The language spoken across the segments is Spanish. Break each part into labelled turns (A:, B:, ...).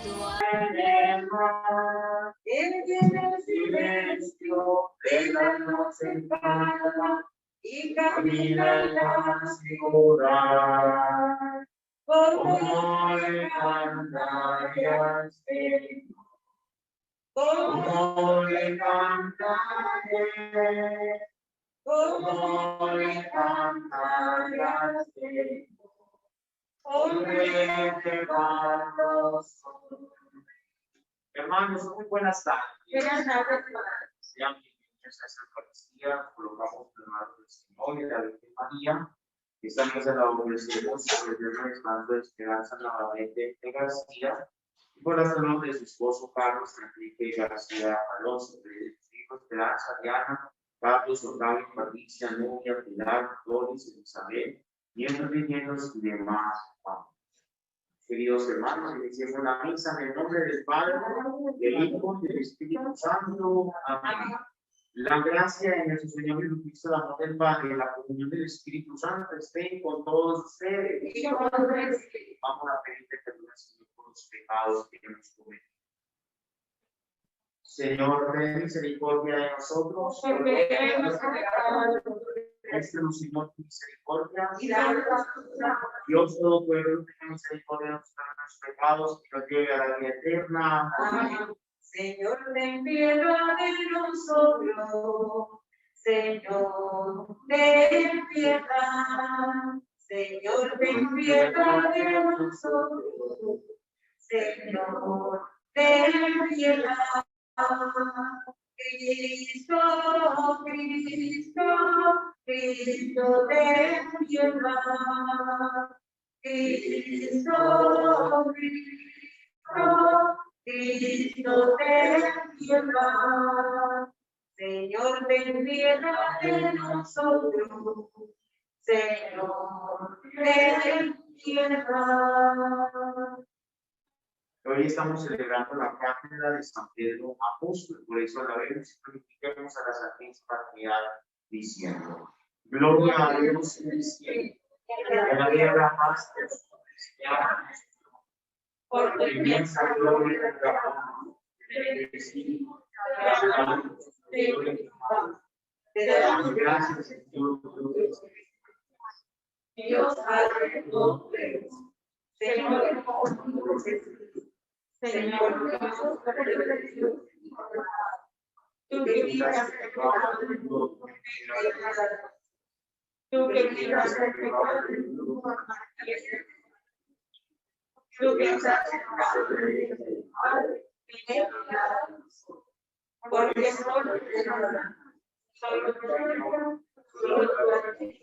A: tu alma. En el silencio de la noche en calma y camina en la ciudad. Como le cantaré, como le cantaré, como le cantaré, hermanos, muy buenas tardes. Sean bienvenidos a esta Eucaristía. Colocamos el mano del Señor y de la Virgen María. Estamos en la ofrecemos por el descanso de Esperanza Navarrete de García y por la salud de su esposo Carlos Enrique García Alonso, de sus hijos Esperanza, Diana, Carlos, Octavio, Patricia, Nubia, Pilar, Doris, Elizabeth, miembros vivientes y demás. Queridos hermanos, iniciemos la misa en el nombre del Padre, del Hijo y del Espíritu Santo. Amén. La gracia de nuestro Señor Jesucristo, el amor del Padre y la comunión del Espíritu Santo estén con todos ustedes. Vamos a pedirle perdón al Señor por los pecados que hemos cometido. Señor, ten misericordia de nosotros. Muéstranos, Señor, tu misericordia. Dios Todopoderoso, ten misericordia de nuestros pecados y nos lleve a la vida eterna. Amén. Señor, ten piedad de nosotros. Señor, ten piedad. Señor, ten piedad de nosotros. Señor, ten piedad. Cristo, Cristo, Cristo, ten piedad. Cristo, Cristo, Cristo, ten piedad. Señor, ten piedad de nosotros. Señor, ten piedad. Hoy estamos celebrando la cátedra de San Pedro Apóstol, por eso la vemos y glorifiquemos a la Santísima Trinidad diciendo: Gloria a Dios en el cielo, y a la tierra paz de los cristianos, por tu inmensa gloria de la paz, del Espíritu, te damos gracias, Señor, Dios Padre Todopoderoso, Señor, Señor, tú que quitas el pecado del mundo, tú que quitas el pecado del mundo, tú que quitas el pecado del Padre, porque solo te adoramos, solo te adoramos, solo te adoramos.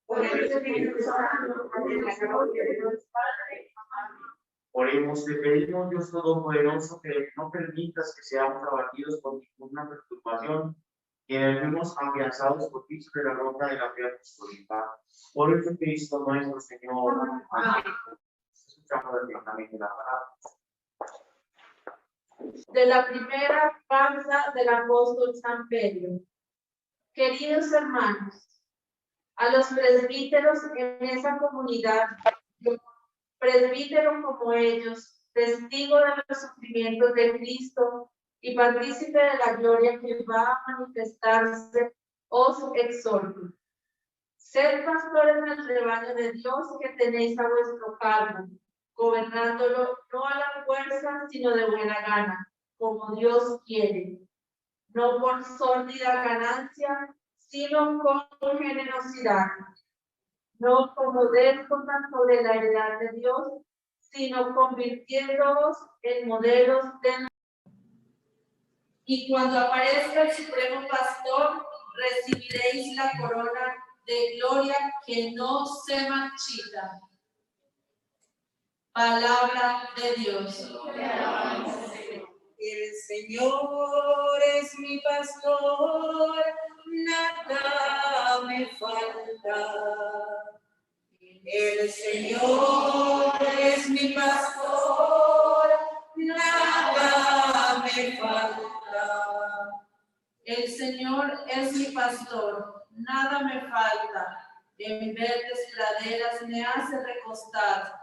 A: Por el Espíritu Santo, en la gloria de Dios Padre. Amén. Oremos, te pedimos, Dios Todopoderoso, que no permitas que seamos abatidos por ninguna perturbación, que fuimos afianzados por ti sobre la roca de la fe apostólica. Por Jesucristo nuestro Señor. Amén. Escuchamos atentamente la palabra.
B: De la primera carta del apóstol San Pedro. Queridos hermanos, a los presbíteros en esa comunidad, presbítero como ellos, testigo de los sufrimientos de Cristo y partícipe de la gloria que va a manifestarse, os exhorto. Sed pastores del rebaño de Dios que tenéis a vuestro cargo, gobernándolo no a la fuerza, sino de buena gana, como Dios quiere, no por sórdida ganancia, sino con generosidad, no como déspotas sobre la heredad de Dios, sino convirtiéndoos en modelos de... Y cuando aparezca el Supremo Pastor, recibiréis la corona de gloria que no se marchita. Palabra de Dios.
C: El Señor es mi pastor, nada me falta. El Señor es mi pastor, nada me falta.
B: El Señor es mi pastor, nada me falta. En verdes praderas me hace recostar,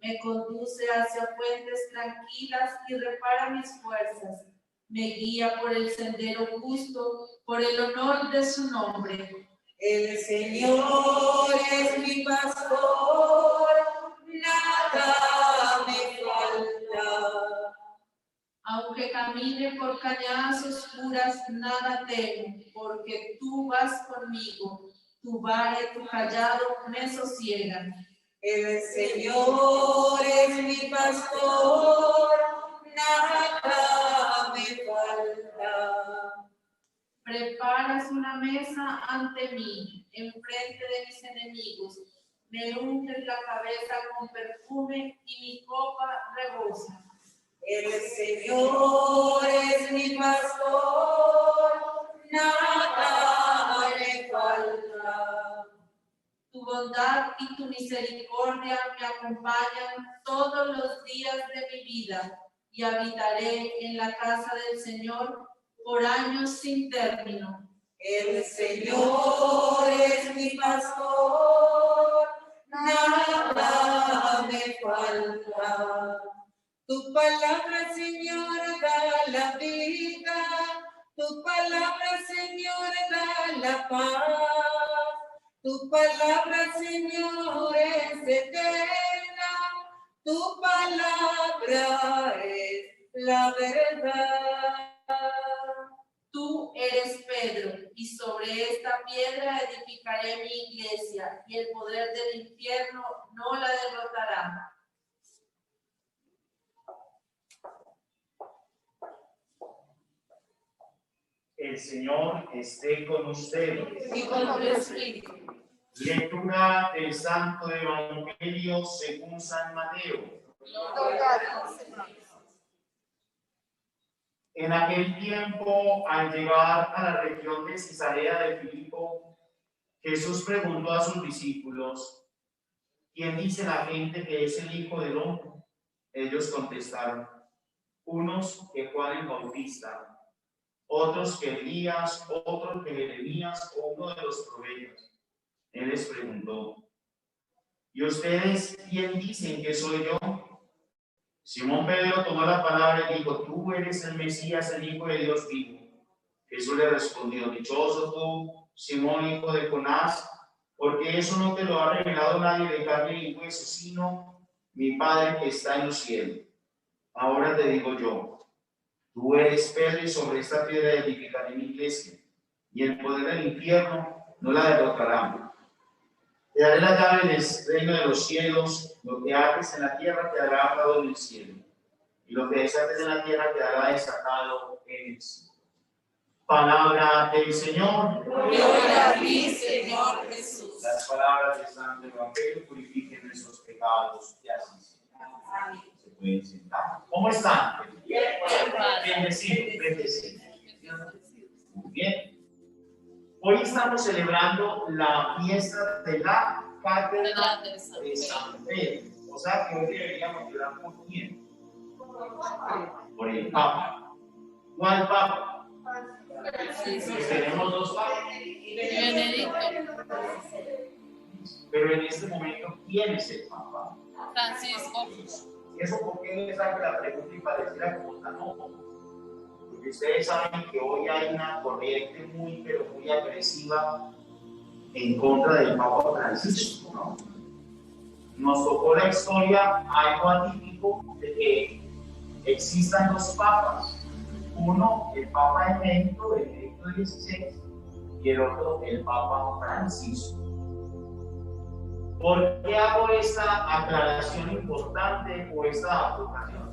B: Me conduce hacia fuentes tranquilas y repara mis fuerzas. Me guía por el sendero justo, por el honor de su nombre.
C: El Señor es mi pastor, nada me falta.
B: Aunque camine por cañadas oscuras, nada temo, porque tú vas conmigo. Tu vara y tu callado me sosiegan.
C: El Señor es mi pastor, nada me falta.
B: Preparas una mesa ante mí, enfrente de mis enemigos. Me unges la cabeza con perfume y mi copa rebosa.
C: El Señor es mi pastor, nada me falta.
B: Tu bondad y tu misericordia me acompañan todos los días de mi vida y habitaré en la casa del Señor por años sin término.
C: El Señor es mi pastor, nada me falta. Tu palabra, Señor, da la vida, tu palabra, Señor, da la paz, tu palabra, Señor, es eterna, tu palabra es la verdad.
B: Tú eres Pedro, y sobre esta piedra edificaré mi iglesia, y el poder del infierno no la derrotará.
D: El Señor esté con ustedes.
B: Y con tu espíritu.
D: Lectura del Santo Evangelio según San Mateo. En aquel tiempo, al llegar a la región de Cesarea de Filipo, Jesús preguntó a sus discípulos: ¿quién dice la gente que es el Hijo del Hombre? Ellos contestaron: unos que Juan el Bautista, otros que Elías, otros que Jeremías o uno de los profetas. Él les preguntó: ¿y ustedes quién dicen que soy yo? Simón Pedro tomó la palabra y dijo: tú eres el Mesías, el Hijo de Dios vivo. Jesús le respondió: dichoso tú, Simón, hijo de Jonás, porque eso no te lo ha revelado nadie de carne y hueso, sino mi Padre que está en los cielos. Ahora te digo yo: tú eres Pedro, y sobre esta piedra edificaré mi iglesia, y el poder del infierno no la derrotará. Te daré la llave del reino de los cielos. Lo que haces en la tierra quedará atado en el cielo, y lo que desates en la tierra quedará desatado en el cielo. Palabra del Señor.
C: Gloria a ti, Señor Jesús.
D: Las palabras del Santo Evangelio purifiquen nuestros pecados, y así sea.
C: Amén.
D: Se pueden sentar. ¿Cómo están?
C: Bien,
D: Bendecidos, bendecidos. Muy bien. Hoy estamos celebrando la fiesta de la Cátedra de San Pedro. O sea que hoy deberíamos llorar por quién. Por el Papa. ¿Cuál Papa? Pues tenemos dos papas. Pero en este momento, ¿quién es el Papa?
E: Francisco.
D: Eso porque les hago la pregunta y pareciera como tan ojo. Porque ustedes saben que hoy hay una corriente pero muy agresiva en contra del Papa Francisco, ¿no? Nos tocó la historia algo atípico de que existan dos papas. Uno, el Papa emérito, Benedicto XVI, y el otro, el Papa Francisco. ¿Por qué hago esta aclaración importante o esta acotación?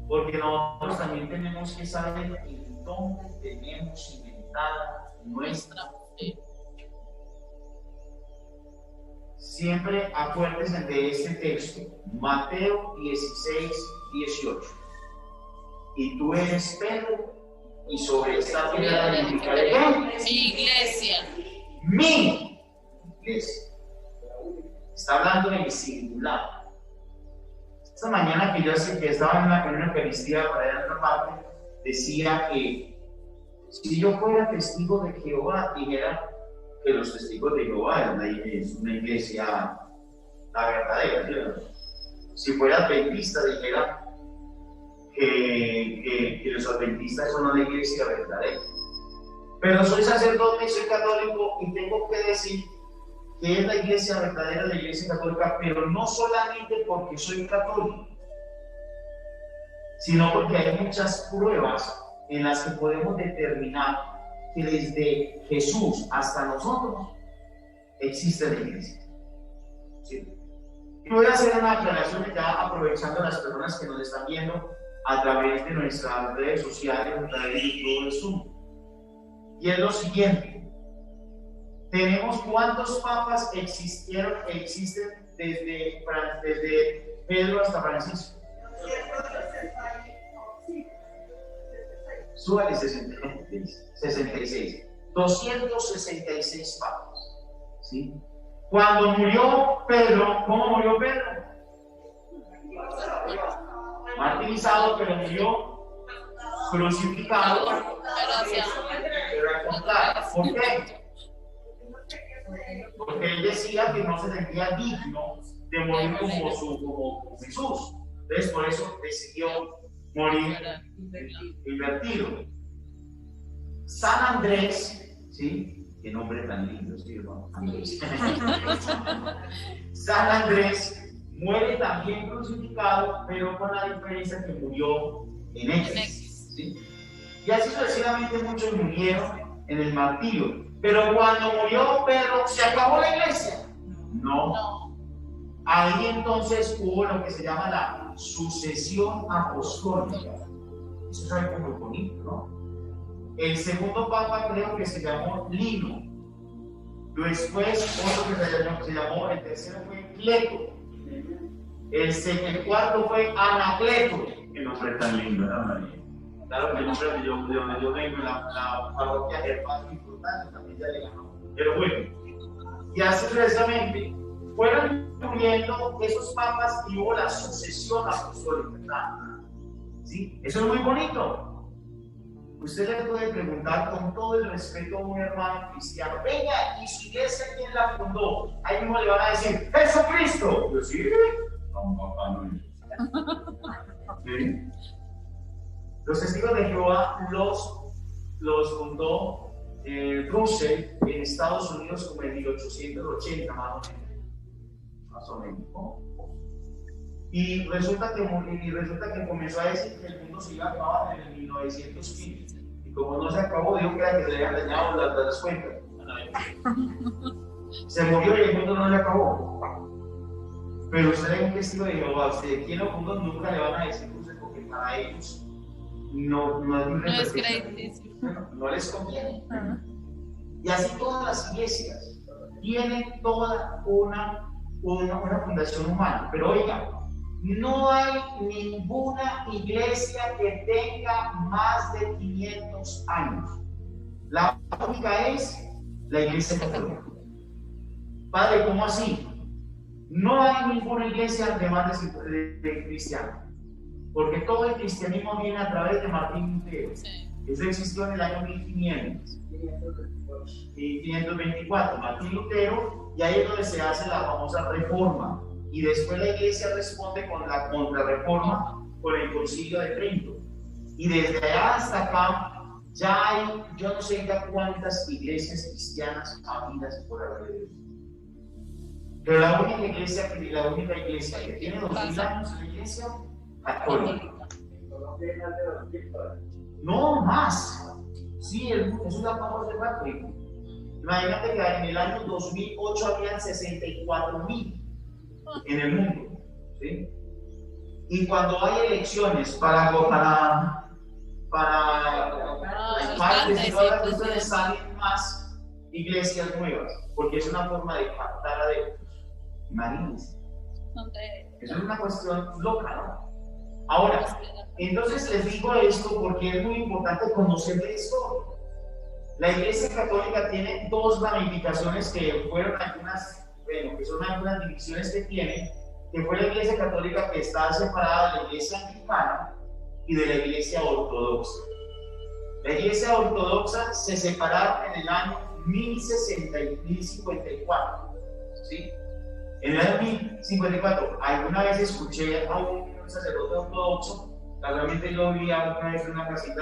D: Porque nosotros también tenemos que saber en dónde tenemos inventada nuestra fe. Siempre acuérdense de este texto, Mateo 16, 18. Y tú eres Pedro, y sobre esta piedra edificaré
E: Mi iglesia.
D: mi iglesia. Está hablando en singular. Esta mañana que yo estaba en una Eucaristía para allá en otra parte, decía que si yo fuera testigo de Jehová, dijera que los testigos de Jehová es una iglesia, la verdadera, ¿sí? Si fuera adventista, dijera que los adventistas son una iglesia verdadera. Pero soy sacerdote y soy católico y tengo que decir que es la iglesia verdadera, la iglesia católica, pero no solamente porque soy católico, sino porque hay muchas pruebas en las que podemos determinar que desde Jesús hasta nosotros existe la iglesia. ¿Sí? Y voy a hacer una aclaración ya aprovechando a las personas que nos están viendo a través de nuestras redes sociales, a través de YouTube y Zoom. Y es lo siguiente: tenemos cuántos papas existen desde Pedro hasta Francisco. Súbale 66. 266 papas. ¿Sí? Cuando murió Pedro, ¿cómo murió Pedro? Martirizado, pero murió crucificado. Pero al contrario, ¿por qué? Porque él decía que no se sentía digno de morir como Jesús. Entonces, por eso decidió morir invertido. San Andrés, ¿sí? Qué nombre tan lindo, ¿sí, hermano? Andrés. San Andrés muere también crucificado, pero con la diferencia que murió en X. ¿Sí? Y así sucesivamente muchos murieron en el martirio. Pero cuando murió Pedro, ¿se acabó la iglesia? No. Ahí entonces hubo lo que se llama la sucesión apostólica. Eso es algo muy bonito, ¿no? El segundo papa creo que se llamó Lino. Después otro que se llamó, el tercero fue Cleto. El cuarto fue Anacleto. Qué nombre tan lindo, ¿verdad, María? Claro que el nombre de donde yo vengo, la parroquia es más importante, también ya le ganó. Pero bueno, y así precisamente fueron muriendo esos papas y hubo la sucesión apostólica, ¿verdad? ¿Sí? Eso es muy bonito. Usted le puede preguntar con todo el respeto a un hermano cristiano: venga, ¿y su iglesia quién la fundó? Ahí mismo le van a decir: ¡Jesucristo! Pues sí, no, papá, no. ¿Sí? Los testigos de Jehová los fundó Russell en Estados Unidos como en 1880, más o menos, ¿no? Y resulta que comenzó a decir que el mundo se iba a acabar en el 1915. Y como no se acabó, dijo que era que se le habían dañado las cuentas. Se murió y el mundo no le acabó. Pero usted es un testigo de Jehová, usted quien lo fundó nunca le van a decir cosas porque para ellos no es crediticio. No les conviene. Y así todas las iglesias tienen toda una fundación humana. Pero oiga, no hay ninguna iglesia que tenga más de 500 años. La única es la iglesia católica. Padre, ¿cómo así? No hay ninguna iglesia de más de cristianos, porque todo el cristianismo viene a través de Martín Lutero. Sí. Eso existió en el año 1524, Martín Lutero, y ahí es donde se hace la famosa reforma. Y después la iglesia responde con la contrarreforma, con el Concilio de Trento. Y desde allá hasta acá ya hay, yo no sé ya cuántas iglesias cristianas habidas por alrededor. Pero la única iglesia que tiene 2000 años es la iglesia católica. No más. Sí, es una famosa católica. Imagínate que en el año 2008 habían 64,000 en el mundo, ¿sí? Y cuando hay elecciones para partes y todas las cuestiones, salen más iglesias nuevas, porque es una forma de captar a Dios. Imagínense. Eso es una cuestión loca, ¿no? Ahora, entonces les digo esto porque es muy importante conocer la historia. La Iglesia Católica tiene dos ramificaciones que fueron algunas, bueno, que son algunas divisiones que tiene, que fue la Iglesia Católica que está separada de la Iglesia Anglicana y de la Iglesia Ortodoxa. La Iglesia Ortodoxa se separaron en el año 1054, ¿sí? En el año 1054, alguna vez escuché a un sacerdote ortodoxo, casualmente yo vivía una vez en una casita,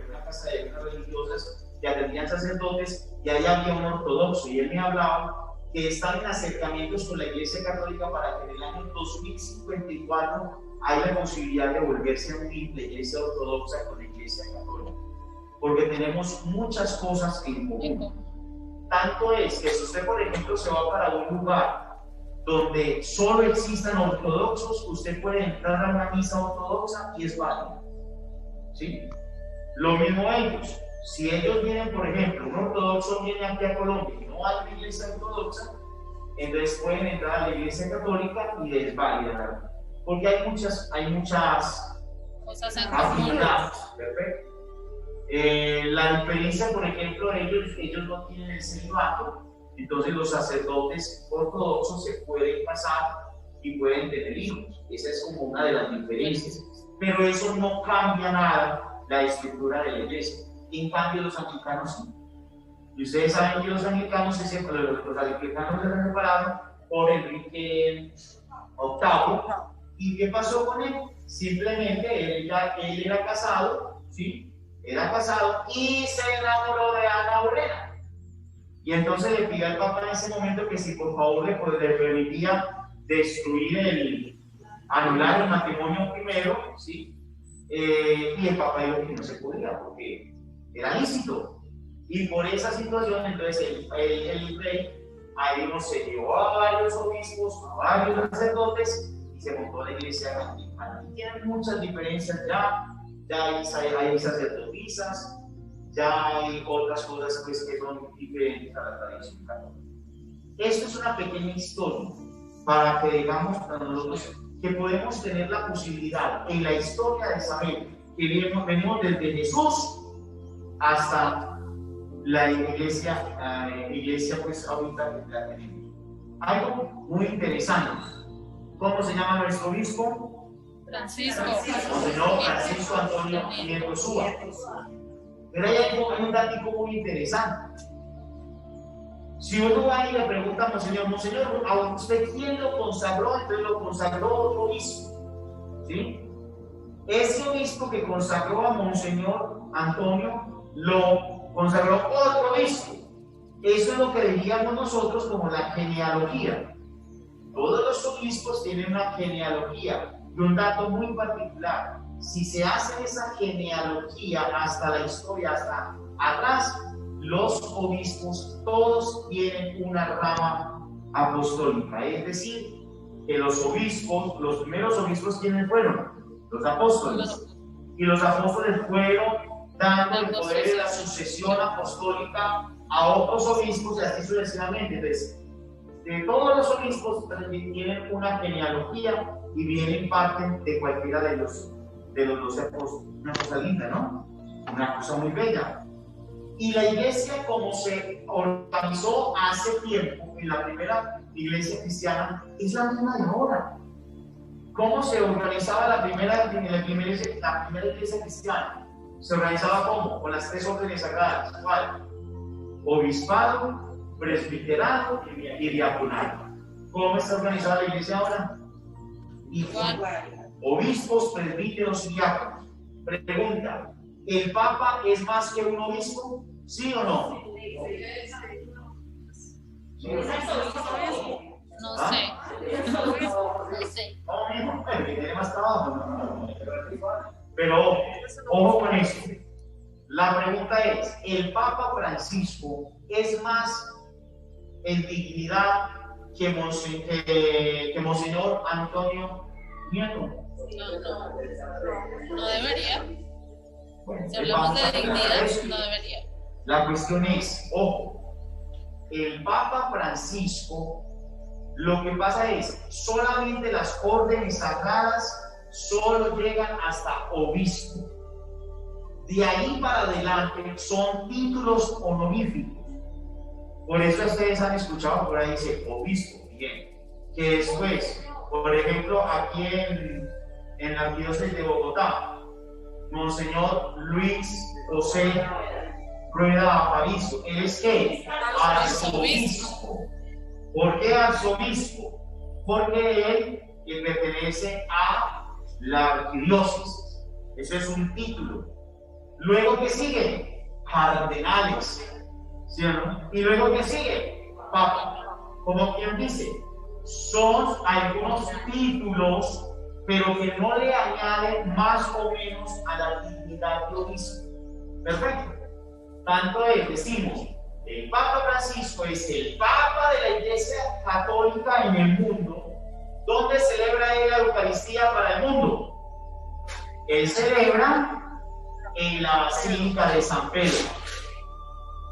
D: una casa de unas religiosas que atendían sacerdotes, y ahí había un ortodoxo, y él me hablaba que están en acercamientos con la Iglesia Católica para que en el año 2054 haya la posibilidad de volverse a unir la Iglesia Ortodoxa con la Iglesia Católica, porque tenemos muchas cosas en común. Tanto es que si usted, por ejemplo, se va para un lugar donde solo existan ortodoxos, usted puede entrar a una misa ortodoxa y es válido, ¿sí? Lo mismo ellos. Si ellos vienen, por ejemplo, un ortodoxo viene aquí a Colombia y no hay una iglesia ortodoxa, entonces pueden entrar a la iglesia católica y es válida, porque hay muchas
E: Cosas en común.
D: afinidades. Perfecto. La diferencia, por ejemplo, ellos no tienen el celibato, entonces los sacerdotes ortodoxos se pueden casar y pueden tener hijos. Esa es como una de las diferencias. Pero eso no cambia nada la estructura de la iglesia. En cambio, los anglicanos sí. Y ustedes saben que los anglicanos se separaron por Enrique VIII. ¿Y qué pasó con él? Simplemente él era casado, ¿sí? Era casado y se enamoró de Ana Bolena. Y entonces le pidió al Papa en ese momento que si por favor le permitía anular el matrimonio primero, ¿sí? Y el Papa dijo que no se podía porque era lícito. Y por esa situación, entonces el rey ahí se llevó a varios obispos, a varios sacerdotes y se montó la iglesia anglicana. Y tienen muchas diferencias ya hay sacerdotisas, ya hay otras cosas pues, que son diferentes a la tradición católica. Esto es una pequeña historia para que digamos a nosotros que podemos tener la posibilidad en la historia de saber que venimos desde Jesús hasta la iglesia pues ahorita que la tenemos. Algo muy interesante. ¿Cómo se llama nuestro obispo?
E: Francisco.
D: Monseñor Francisco Antonio Nieto Súa. Pero hay un dato muy interesante. Si uno va y le pregunta a Monseñor, ¿a usted quién lo consagró? Entonces lo consagró otro obispo, ¿sí? Ese obispo que consagró a Monseñor Antonio lo consagró otro obispo. Eso es lo que diríamos nosotros como la genealogía. Todos los obispos tienen una genealogía. Y un dato muy particular, si se hace esa genealogía hasta la historia, hasta atrás, los obispos todos tienen una rama apostólica, es decir, que los primeros obispos, ¿quiénes fueron? Los apóstoles. Y los apóstoles fueron dando el poder de la sucesión apostólica a otros obispos y así sucesivamente. Entonces, todos los obispos tienen una genealogía y vienen parte de cualquiera de los 12 apóstoles. Una cosa linda, ¿no? Una cosa muy bella. Y la iglesia, como se organizó hace tiempo en la primera iglesia cristiana, es la misma de ahora. ¿Cómo se organizaba la primera iglesia cristiana? Se organizaba ¿cómo? Con las 3 órdenes sagradas. ¿Cuál? Obispado, presbiterado y diaconado. ¿Cómo está organizada la iglesia ahora? Igual. Obispos, presbíteros y diáconos. Pregunta, ¿el Papa es más que un obispo? ¿Sí o no? ¿Sí?
E: No sé. No sé.
D: No, tiene más trabajo. Pero ojo con esto. La pregunta es, ¿el Papa Francisco es más en dignidad que Monseñor Antonio Nieto?
E: No debería.
D: Bueno,
E: Si hablamos de dignidad, no debería.
D: La cuestión es, ojo, el Papa Francisco, lo que pasa es, solamente las órdenes sagradas solo llegan hasta obispo. De ahí para adelante son títulos honoríficos. Por eso ustedes han escuchado por ahí dice obispo, bien, que después, por ejemplo, aquí en la diócesis de Bogotá, Monseñor Luis José Rueda Aparicio, él es ¿qué? Arzobispo. ¿Por qué arzobispo? porque él pertenece a la arquidiócesis. Eso es un título. Luego, ¿qué sigue? Cardenales, ¿sí o no? Y luego, ¿qué sigue? Papa. Como quien dice, son algunos títulos, pero que no le añaden más o menos a la dignidad de obispo. Perfecto. Tanto es, decimos, el Papa Francisco es el Papa de la Iglesia Católica en el mundo. ¿Dónde celebra él la Eucaristía para el mundo? Él celebra en la Basílica de San Pedro.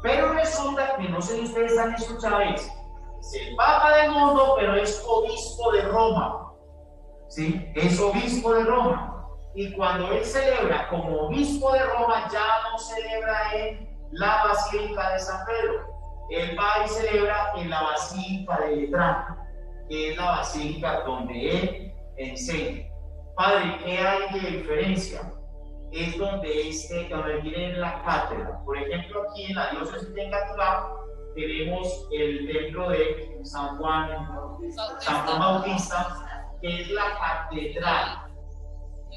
D: Pero resulta que, no sé si ustedes han escuchado eso, es el Papa del mundo, pero es obispo de Roma. ¿Sí? Es obispo de Roma. Y cuando él celebra como obispo de Roma, ya no celebra en la Basílica de San Pedro. Él va y celebra en la Basílica de Letrán, que es la basílica donde él enseña. Padre, ¿qué hay de diferencia? Es donde tiene la cátedra. Por ejemplo, aquí en la diócesis de Engativá tenemos el templo de San Juan Bautista, que es la catedral.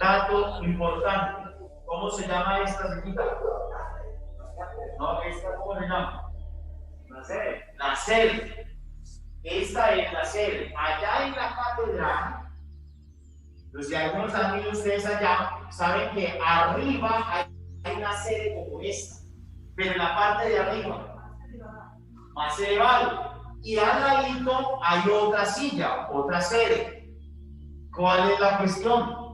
D: Dato importante, ¿cómo se llama esta cerquita? No, esta, ¿cómo se llama? La sede. Esta es la sede. Allá en la catedral, los que algunos han ido ustedes allá, saben que arriba hay una sede como esta, pero en la parte de arriba, más elevado. Y al ladito hay otra silla, otra sede. ¿Cuál es la cuestión?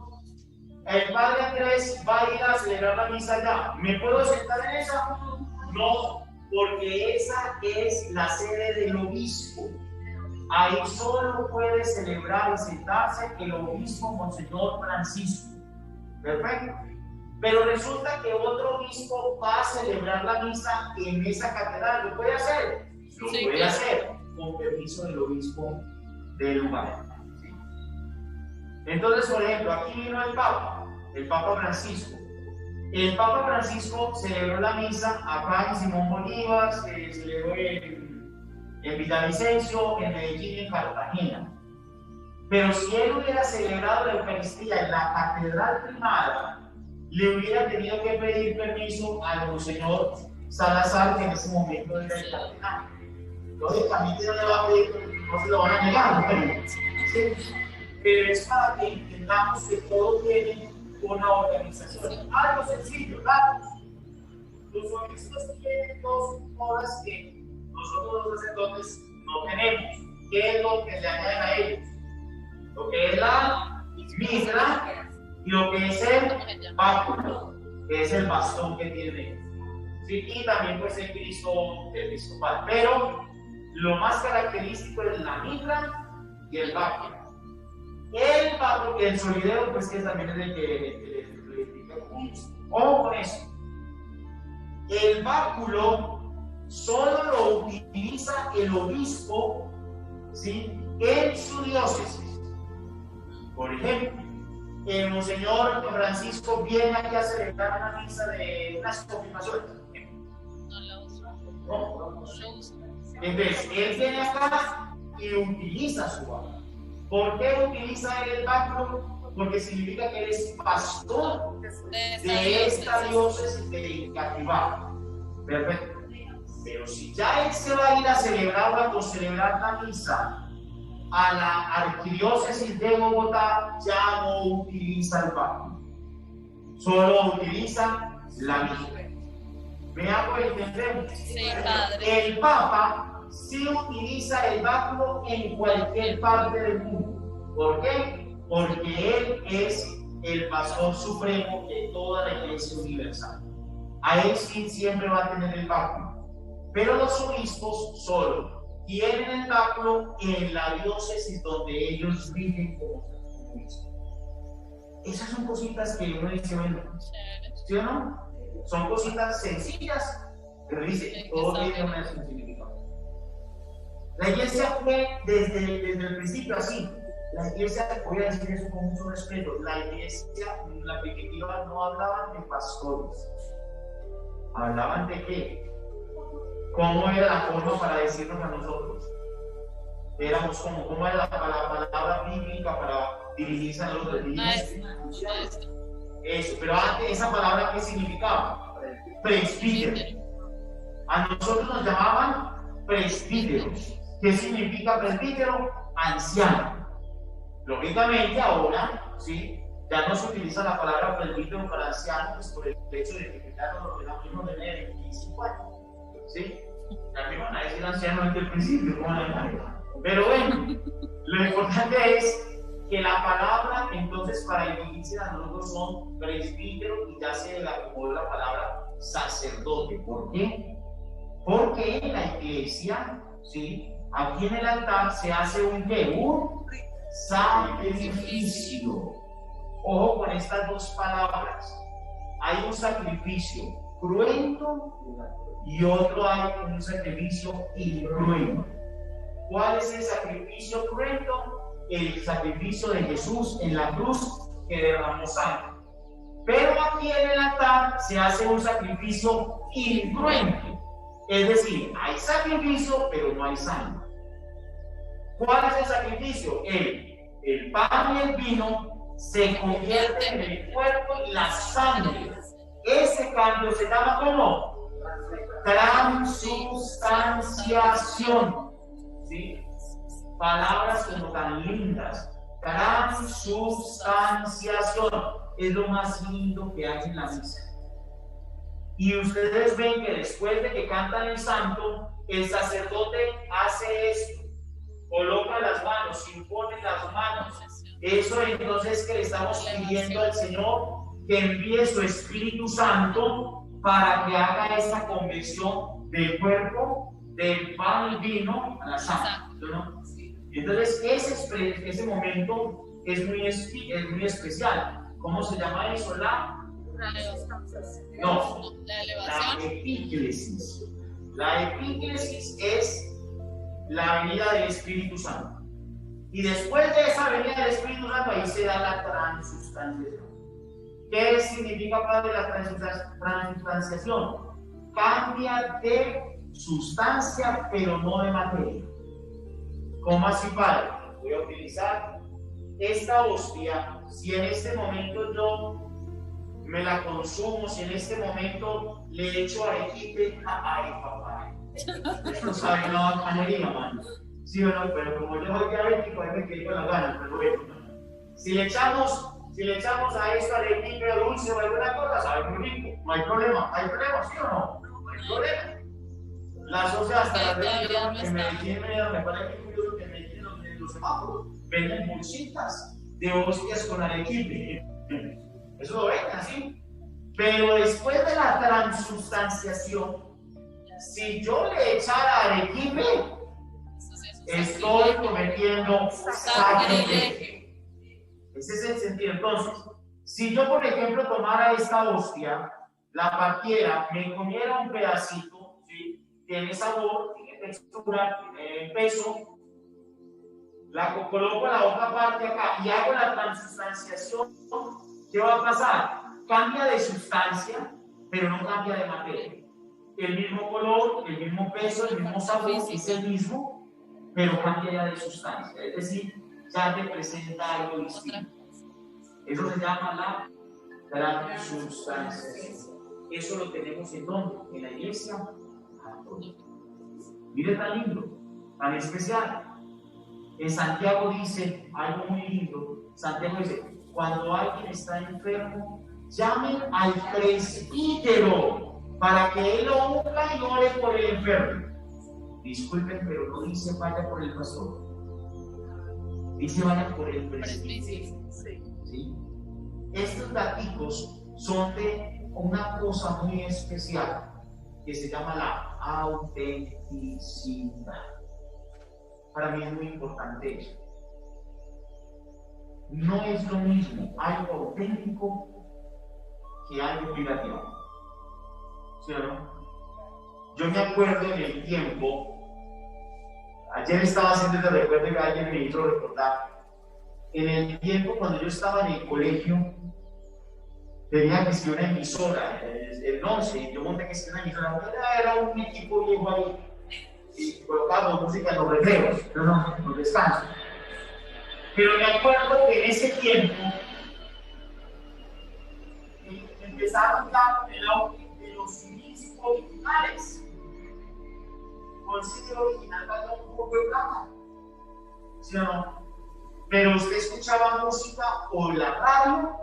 D: El padre Andrés va a ir a celebrar la misa allá. ¿Me puedo sentar en esa? No, porque esa es la sede del obispo. Ahí solo puede celebrar y sentarse el obispo Monseñor Francisco. Perfecto. Pero resulta que otro obispo va a celebrar la misa en esa catedral. ¿Lo puede hacer? Lo puede hacer con permiso del obispo del lugar. Entonces, por ejemplo, aquí vino el Papa Francisco. El Papa Francisco celebró la misa acá en Simón Bolívar, se celebró en Villavicencio, en Medellín, en Cartagena. Pero si él hubiera celebrado la Eucaristía en la catedral primada, le hubiera tenido que pedir permiso al Monseñor Salazar, que en ese momento era el cardenal. Lógicamente no le va a pedir, no se lo van a negar, pero es para que entendamos que todo tiene una organización. Algo sencillo, datos. Los obispos tienen dos horas que nosotros los sacerdotes no tenemos. ¿Qué es lo que le añaden a ellos? Lo que es la mitra y lo que es el báculo, que es el bastón que tiene. ¿Sí? Y también pues el Cristo episcopal. Pero lo más característico es la mitra y el báculo. El báculo, el solideo, pues que también es el que le identifica con esto. Ojo con eso. El báculo solo lo utiliza el obispo, ¿sí?, en su diócesis. Por ejemplo, el Monseñor Francisco viene aquí a celebrar una misa de unas confirmaciones.
E: No la uso.
D: No.
E: No lo uso.
D: Entonces, él viene acá y utiliza su báculo. ¿Por qué utiliza él el báculo? Porque significa que él es pastor de esta diócesis de Engativá. Perfecto. Pero si ya él se va a ir a celebrar o celebrar la misa a la arquidiócesis de Bogotá, ya no utiliza el báculo, solo utiliza la mitra. ¿Me hago entender?
E: Sí, padre.
D: El Papa sí utiliza el báculo en cualquier parte del mundo. ¿Por qué? Porque él es el pastor supremo de toda la Iglesia universal. A él sí siempre va a tener el báculo. Pero los obispos solo tienen el báculo en la diócesis donde ellos rigen como obispos. Esas son cositas que uno dice, bueno, ¿sí o no? Son cositas sencillas, pero dice, todo tiene una significado. La iglesia fue desde el principio así. La iglesia, voy a decir eso con mucho respeto, la iglesia, la primitiva, no hablaban de pastores. ¿Hablaban de qué? ¿Cómo era la forma para decirnos a nosotros? éramos como, ¿cómo era la palabra bíblica para dirigirse a los
E: Maestro.
D: Eso, pero antes, ¿esa palabra qué significaba? Presbítero. A nosotros nos llamaban presbíteros. ¿Qué significa presbítero? Anciano. Lógicamente ahora, ¿sí? Ya no se utiliza la palabra presbítero para anciano, pues por el hecho de que ya no lo mismo de 25 años, ¿sí? Ya me van a decir anciano desde el principio, ¿cómo la llaman? Pero bueno, lo importante es que la palabra, entonces, para dirigirse a nosotros son presbítero y ya se le acomodó la palabra sacerdote. ¿Por qué? Porque en la iglesia, ¿sí? Aquí en el altar se hace un ¿qué? Un sacrificio. Ojo con estas dos palabras. Hay un sacrificio cruento y otro hay un sacrificio incruento. ¿Cuál es el sacrificio cruento? El sacrificio de Jesús en la cruz que derramó sangre. Pero aquí en el altar se hace un sacrificio incruento. Es decir, hay sacrificio, pero no hay sangre. ¿Cuál es el sacrificio? El pan y el vino se convierten en el cuerpo y la sangre. Ese cambio se llama ¿cómo? Transustanciación. ¿Sí? Palabras como tan lindas. Transustanciación es lo más lindo que hay en la misa. Y ustedes ven que después de que cantan el santo, el sacerdote hace esto, coloca las manos, impone las manos. Eso entonces que le estamos pidiendo al Señor que envíe su Espíritu Santo para que haga esa conversión del cuerpo, del pan y vino a la sangre, ¿no? Entonces ese momento es muy especial. ¿Cómo se llama eso? La epíclesis. La epíclesis es la venida del Espíritu Santo. Y después de esa venida del Espíritu Santo, ahí se da la transustanciación. ¿Qué significa, Padre, la transustanciación? Cambia de sustancia, pero no de materia. ¿Cómo así, Padre? Voy a utilizar esta hostia. Si en este momento yo me la consumo, si en este momento le echo arequipe, ay, papá. Esto sabe una bacanería, mano. Sí o no, pero como yo soy diabético, ahí me quedé con la gana, pero bueno. Si le echamos a esto arequipe dulce o alguna cosa, sabe muy rico. No hay problema. ¿Hay problema, sí o no? No hay problema. Las hostias hasta las veces en Medellín me parece que curioso que en Medellín en los semáforos venden bolsitas de hostias con arequipe. Eso lo ven así. Pero después de la transustanciación, si yo le echara arequipe, estoy cometiendo sacrilegio. Ese es el sentido. Entonces, si yo, por ejemplo, tomara esta hostia, la partiera, me comiera un pedacito, ¿sí? Tiene sabor, tiene textura, tiene peso, la coloco la otra parte acá y hago la transustanciación, ¿qué va a pasar? Cambia de sustancia, pero no cambia de materia. El mismo color, el mismo peso, el mismo sabor es el mismo, pero cambia ya de sustancia. Es decir, ya te presenta algo distinto. Eso se llama la transustanciación. Eso lo tenemos en donde? En la iglesia católica. Mire tan lindo, tan especial. En Santiago dice algo muy lindo. Santiago dice, cuando alguien está enfermo, llamen al presbítero para que él lo unja y ore por el enfermo. Disculpen, pero no dice vaya por el pastor. Dice vaya por el presbítero. ¿Sí? Estos daticos son de una cosa muy especial que se llama la autenticidad. Para mí es muy importante eso. No es lo mismo algo auténtico que algo privativo. ¿Sí o no? Yo me acuerdo en el tiempo, ayer estaba haciendo el recuerdo que alguien me hizo recordar. En el tiempo cuando yo estaba en el colegio, tenía que ser una emisora, el 11, yo monté que ser una emisora, era un equipo viejo ahí. y colocábamos música en los recreos, no, en los descansos. Pero me acuerdo que en ese tiempo empezaron ya el auge de los CDs originales. Con CD original valía un poco de plata, ¿sí o no? Pero usted escuchaba música o de la radio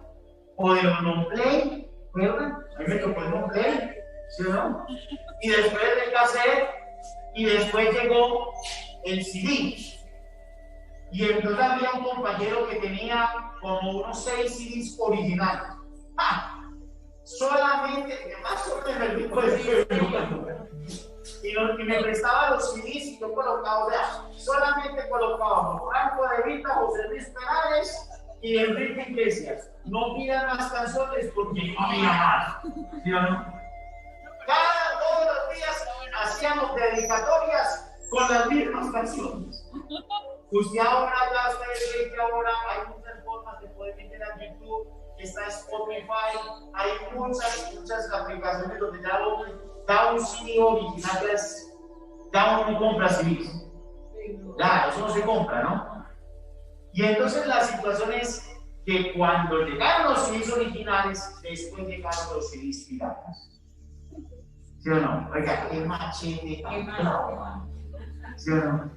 D: o de los non-play, ¿verdad? A mí me tocó el non-play, ¿sí o no? Y después del cassette, y después llegó el CD. Y entonces había un compañero que tenía como unos 6 CDs originales. ¡Ah! Solamente, más o menos el mismo y me prestaba los CDs y yo colocaba, o sea, solamente colocábamos Franco de Vita, José Luis Perales y Enrique Iglesias. No pidan más canciones porque no había más. ¿Sí o no? Todos los días hacíamos dedicatorias con las mismas canciones. Usted ahora ya ustedes ven que ahora hay muchas formas de poder meter a YouTube, está Spotify, hay muchas aplicaciones donde ya da un CD original, ya uno compra CDs. Ya, eso no se compra, ¿no? Y entonces la situación es que cuando llegaron los CDs originales, después llegaron los CDs piratas. ¿Sí o no? Oiga, qué machete, ¿sí o no?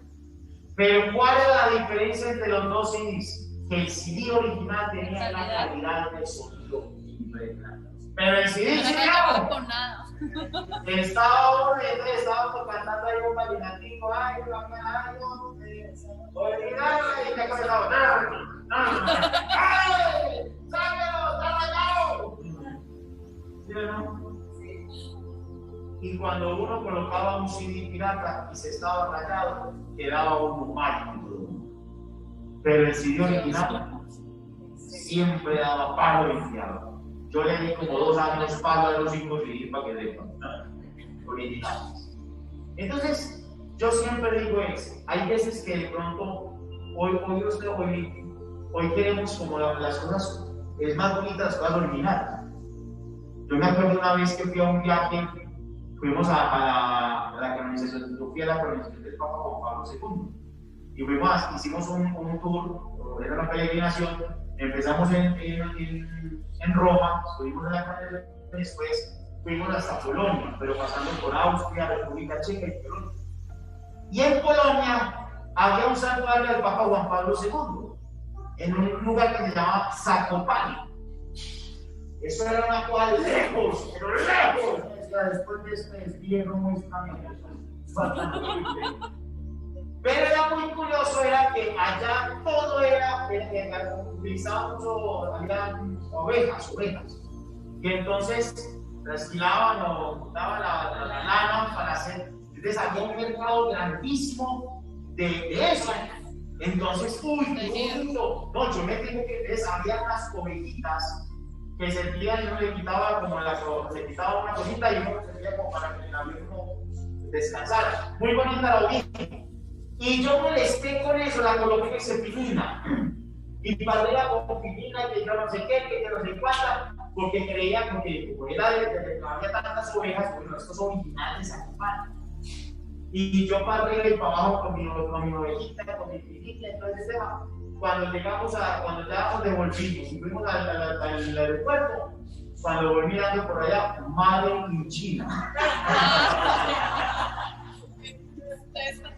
D: Pero ¿cuál es la diferencia entre los dos CDs? Que el CD original tenía una calidad de sonido impresionante. Pero el CD
E: No se acabó con nada.
D: Estaba cantando ahí un vallenatico, ay, original, y te acordaba, ¡ay! ¡Sáquelo! ¡Está rayado! ¿Sí o no? Y cuando uno colocaba un CD pirata y se estaba rayado, quedaba uno mal. Pero el CD original siempre daba palo y fiado. Yo le di como 2 años palo a los 5 CDs para que sepan. Originales. Entonces, yo siempre digo eso. Hay veces que de pronto, hoy queremos como las cosas, es más bonitas las cosas originales. Yo me acuerdo una vez que fui a un viaje. Fuimos a la canonización, yo fui a la canonización del Papa Juan Pablo II y hicimos un tour, era una peregrinación, empezamos en Roma, estuvimos en la canonización, después fuimos hasta Polonia, pero pasando por Austria, República Checa y Polonia. Y en Polonia había un santuario del Papa Juan Pablo II, en un lugar que se llamaba Zakopane. Eso era una cual lejos, pero lejos. Después de este desvío muy extraño. Pero era muy curioso, era que allá todo era, utilizaban mucho, había ovejas. Y entonces trasquilaban o daban la lana para hacer. Entonces había un mercado grandísimo de eso. Entonces, no, yo me tengo que, entonces había unas ovejitas que sentían y uno le quitaba como le quitaba una cosita y uno sentía como para que la uno descansara. Muy bonita la oveja. Y yo molesté con eso, la coloqué en cepilina. Y mi padre era con cepilina, que yo no sé qué, que yo no sé cuánta, porque creía que como había tantas ovejas, bueno, estos son originales de Zapopan. Y yo para arriba y para abajo con mi ovejita, con mi pilita, entonces tema. Cuando ya nos devolvimos y fuimos al aeropuerto, cuando volví mirando por allá, Made in China.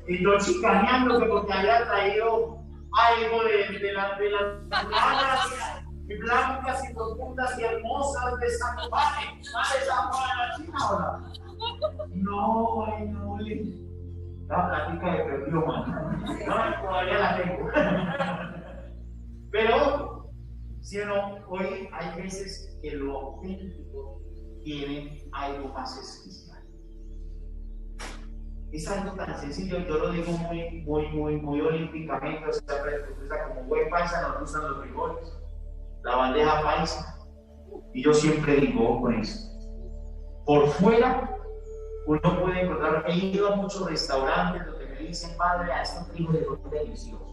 D: Y yo chicaneando que porque había traído algo de las blancas y profundas y hermosas de Zapopan. ¿Sabes la China ahora? No, la plática de perdió, man. No, todavía la tengo. Pero, si o no, hoy hay veces que lo auténtico tiene algo más especial. Es algo tan sencillo, yo lo digo muy olímpicamente, o sea, como buen paisa nos gustan los frijoles, la bandeja paisa, y yo siempre digo con eso. Por fuera, uno puede encontrar, he ido a muchos restaurantes donde me dicen, padre, a estos frijoles son deliciosos.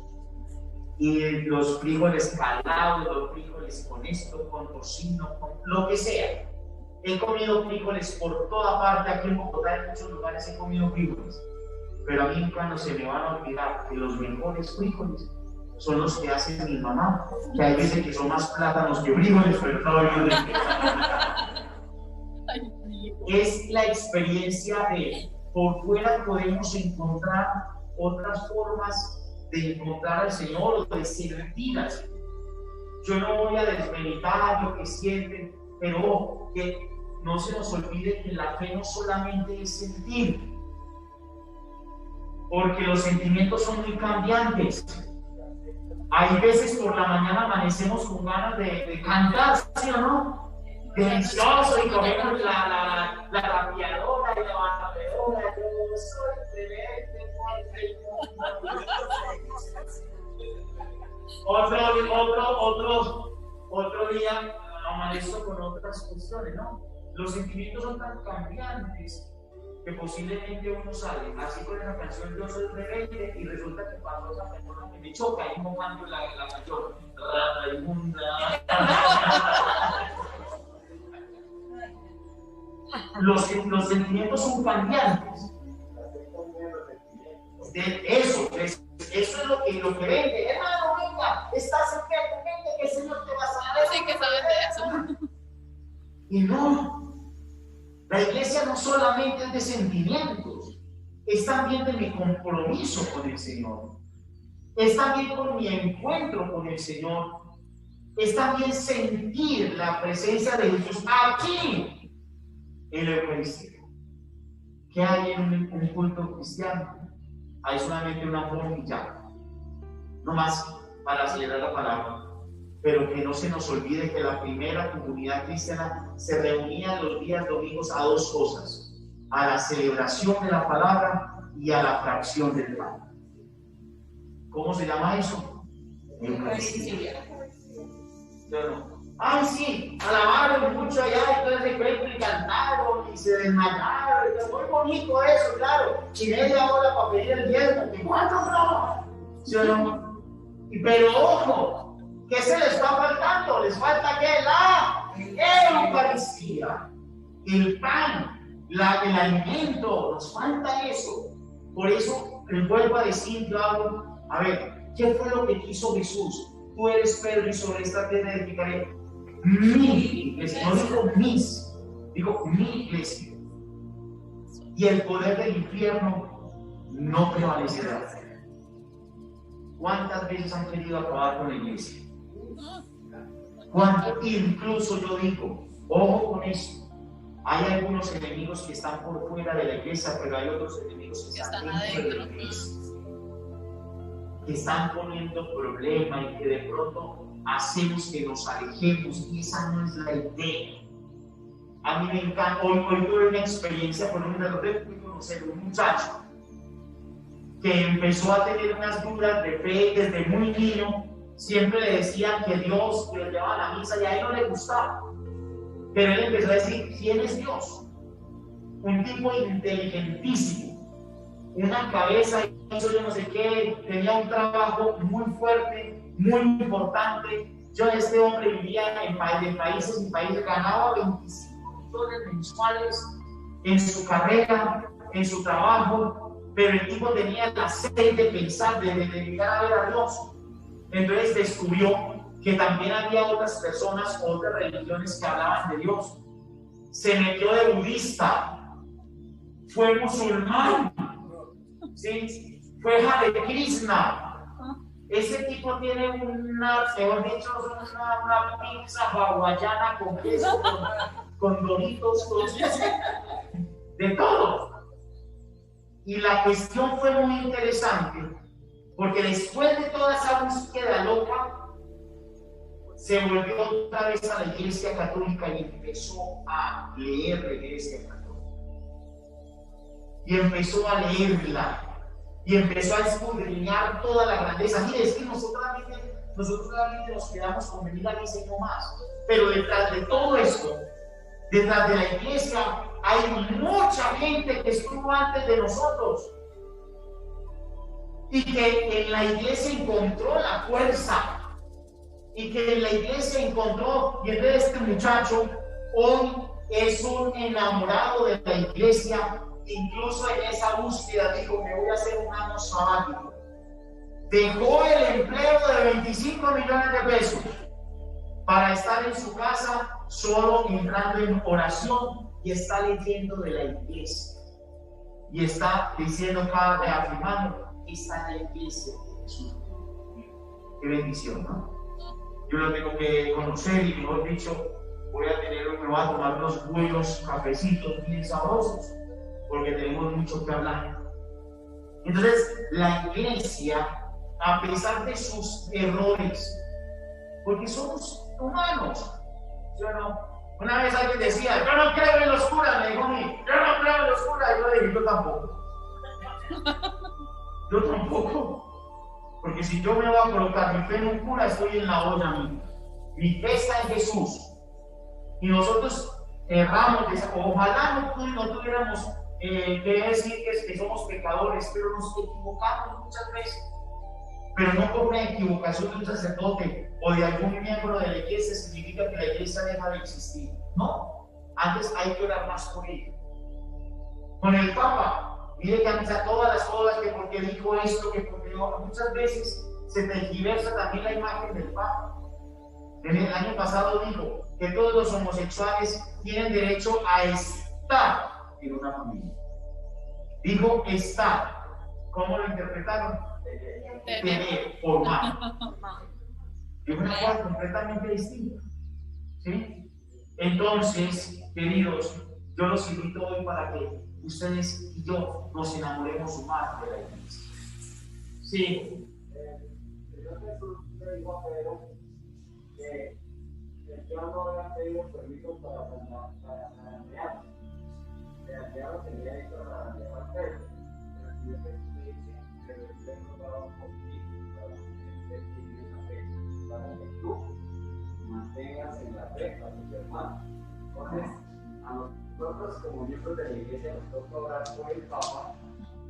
D: Y los frijoles calados, los frijoles con esto, con tocino, con lo que sea. He comido frijoles por toda parte, aquí en Bogotá, en muchos lugares he comido frijoles. pero a mí nunca no se me van a olvidar que los mejores frijoles son los que hace mi mamá, que hay veces que son más plátanos que frijoles, pero no olviden. Es la experiencia de, por fuera podemos encontrar otras formas de encontrar al Señor o de sentir al Señor. Yo no voy a desmeritar lo que sienten, pero que no se nos olvide que la fe no solamente es sentir, porque los sentimientos son muy cambiantes. Hay veces por la mañana amanecemos con ganas de cantar, ¿sí o no? Delicioso, y comemos la rapeadora y la barredora. Yo soy rebelde contra el mundo. Otro día amanezco con otras cuestiones, ¿no? Los sentimientos son tan cambiantes que posiblemente uno sale así con esa canción Yo soy rebelde y resulta que cuando esa persona que me choca ahí no mando la mayor rata inmunda. Los sentimientos son cambiantes. Eso es lo que vende. Hermano, venga, estás enfermo, vente, que el Señor te va a sanar.
E: Sí que saben de eso.
D: Y no, la iglesia no solamente es de sentimientos, es también de mi compromiso con el Señor, es también con mi encuentro con el Señor, es también sentir la presencia de Jesús aquí en la Eucaristía. ¿Qué hay en un culto cristiano? Hay solamente una forma y ya, no más para celebrar la palabra. Pero que no se nos olvide que la primera comunidad cristiana se reunía los días domingos a dos cosas: a la celebración de la palabra y a la fracción del pan. ¿Cómo se llama eso? Eucaristía. No. Ay, sí, alabaron mucho allá, entonces se y cantaron y se desmayaron. Y muy bonito eso, claro. Y media hora para pedir el diezmo. ¿Y cuánto no? ¿Sí o no? Pero ojo, ¿qué se les está faltando? Les falta ¿qué? La Eucaristía, el pan, el alimento, nos falta eso. Por eso les vuelvo a decir, yo hablo, a ver, ¿qué fue lo que quiso Jesús? Tú eres Pedro y sobre esta piedra edificaré mi iglesia. No dijo mis, dijo mi iglesia. Y el poder del infierno no prevalecerá. ¿Cuántas veces han querido acabar con la iglesia? ¿Cuánto? Incluso yo digo, ojo con eso. Hay algunos enemigos que están por fuera de la iglesia, pero hay otros enemigos que están dentro de la iglesia, que están poniendo problema y que de pronto hacemos que nos alejemos, y esa no es la idea. A mí me encanta. Hoy tuve una experiencia con un muchacho que empezó a tener unas dudas de fe desde muy niño. Siempre le decían que Dios, que lo llevaba a la misa, y a él no le gustaba. Pero él empezó a decir, ¿quién es Dios? Un tipo inteligentísimo, una cabeza, hizo yo no sé qué, tenía un trabajo muy fuerte, muy importante. Este hombre vivía en países y países, ganaba 25 millones mensuales en su carrera, en su trabajo, pero el tipo tenía la sed de pensar, de llegar a ver a Dios. Entonces descubrió que también había otras personas, otras religiones que hablaban de Dios. Se metió de budista, fue musulmán, ¿sí? Fue Hare Krishna. Ese tipo tiene mejor dicho, una pizza hawaiana con queso, con doritos, de todo. Y la cuestión fue muy interesante, porque después de toda esa búsqueda loca, se volvió otra vez a la Iglesia Católica y empezó a leer la Iglesia Católica. Y empezó a leerla. Y empezó a escudriñar toda la grandeza. Mire, es que nosotros realmente nos quedamos con venir a misa y no más. Pero detrás de todo esto, detrás de la iglesia, hay mucha gente que estuvo antes de nosotros. Y que en la iglesia encontró la fuerza. Y que en la iglesia encontró, y entonces este muchacho hoy es un enamorado de la iglesia, incluso en esa búsqueda dijo que voy a hacer un año sabático. Dejó el empleo de 25 millones de pesos para estar en su casa solo entrando en oración y está leyendo de la iglesia. Y está diciendo cada vez, afirmando, está en la iglesia de Jesús. Qué bendición, ¿no? Yo lo tengo que conocer y, mejor dicho, me voy a tomar unos buenos cafecitos bien sabrosos, porque tenemos mucho que hablar. Entonces, la iglesia, a pesar de sus errores, porque somos humanos, ¿sí o no? Una vez alguien decía, yo no creo en los curas, me dijo a mí, yo no creo en los curas, y yo le dije, yo tampoco. Yo tampoco. Porque si yo me voy a colocar mi fe en un cura, estoy en la olla misma. Mi fe está en Jesús. Y nosotros erramos, ojalá no tuviéramos que decir que somos pecadores, pero nos equivocamos muchas veces. Pero no por una equivocación de un sacerdote o de algún miembro de la iglesia significa que la iglesia deja de existir. No, antes hay que orar más por ello. Con el Papa, mire que antes a todas las cosas, que porque dijo esto, que porque no, muchas veces se tergiversa también la imagen del Papa. En el año pasado dijo que todos los homosexuales tienen derecho a estar en una familia. Dijo estar. ¿Cómo lo interpretaron? Tener, formar. Es una cosa completamente distinta. ¿Sí? Entonces, queridos, yo los invito hoy para que ustedes y yo nos enamoremos más de la iglesia. Sí.
A: Señor Jesús le dijo a Pedro que Dios no había pedido permiso para zarandear. Zarandear tenía hecho zarandear a Pedro. Pero si Dios le dice que el Eterno daba por ti, para que tú mantengas en la fe a tus hermanos. Entonces, a nosotros como miembros de la iglesia nos toca orar por el Papa,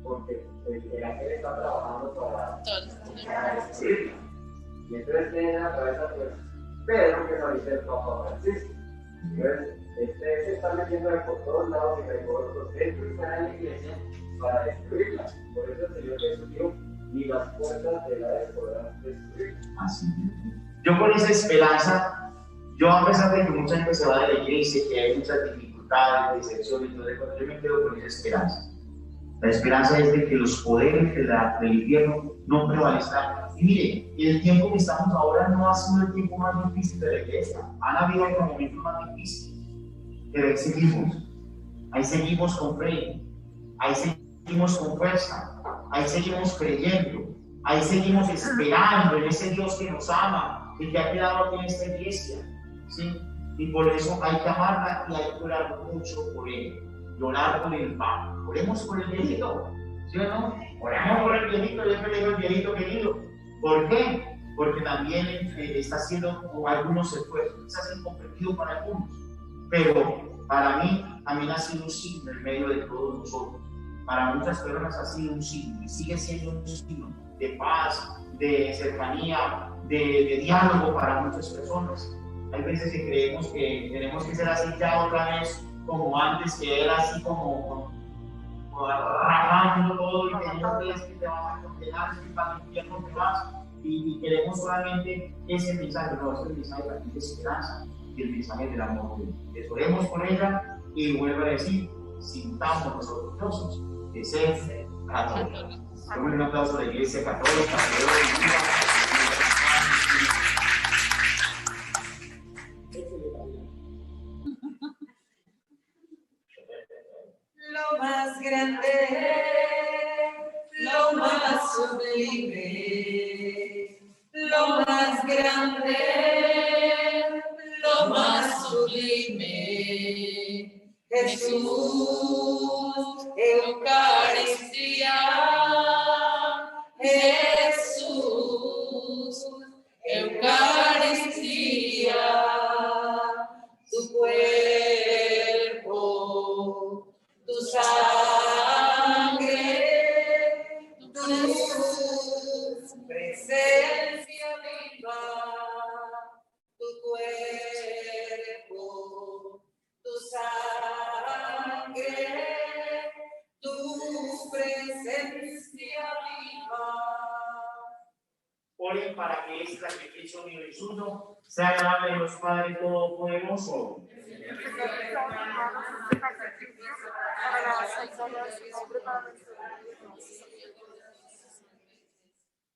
A: porque el ángel está trabajando para decidirlo. Y entonces tiene en la cabeza, pues, Pedro, que es ahorita el Papa Francisco. Entonces, se está metiendo por todos lados y por otros dentro y fuera de la iglesia para destruirla. Por eso el Señor Jesús dijo, ni las puertas de la podrán destruir.
D: Así. Yo con esa esperanza, yo a pesar de que mucha gente se va de la iglesia, que hay muchas dificultades, decepciones y todo eso, yo me quedo con esa esperanza. La esperanza es de que los poderes del infierno no prevalecerán. Y mire, el tiempo que estamos ahora no ha sido el tiempo más difícil de la iglesia. Han habido otros momentos más difíciles. Pero ahí seguimos con fe, ahí seguimos con fuerza, ahí seguimos creyendo, ahí seguimos esperando en ese Dios que nos ama y que ha quedado aquí en esta iglesia. ¿Sí? Y por eso hay que amarla y hay que orar mucho por él. Y orar por el Papa. Oremos por el viejito, ¿sí o no? Oremos por el viejito, yo le digo el viejito querido. ¿Por qué? Porque también está haciendo algunos esfuerzos, está siendo comprendido para algunos. Pero para mí también ha sido un signo en medio de todos nosotros. Para muchas personas ha sido un signo y sigue siendo un signo de paz, de cercanía, de diálogo para muchas personas. Hay veces que creemos que tenemos que ser así ya otra vez como antes, que era así como rajando todo y teniendo que decir que te vas a condenar, que para el infierno te vas, y queremos solamente ese mensaje, no, es el mensaje de esperanza y el mensaje del amor de Dios. Oremos por ella y vuelvo a decir, sintamos orgullosos de ser católicos. Damos un aplauso a la Iglesia Católica.
C: Lo más grande, lo más sublime, lo más grande, lo más sublime. Jesús, Eucaristía, Jesús, Eucaristía, tu cuerpo, tu sangre, tu presencia viva, tu cuerpo, tu sangre,
D: Oren para que este sacrificio mío y suyo sea agradable a Dios Padre Todopoderoso.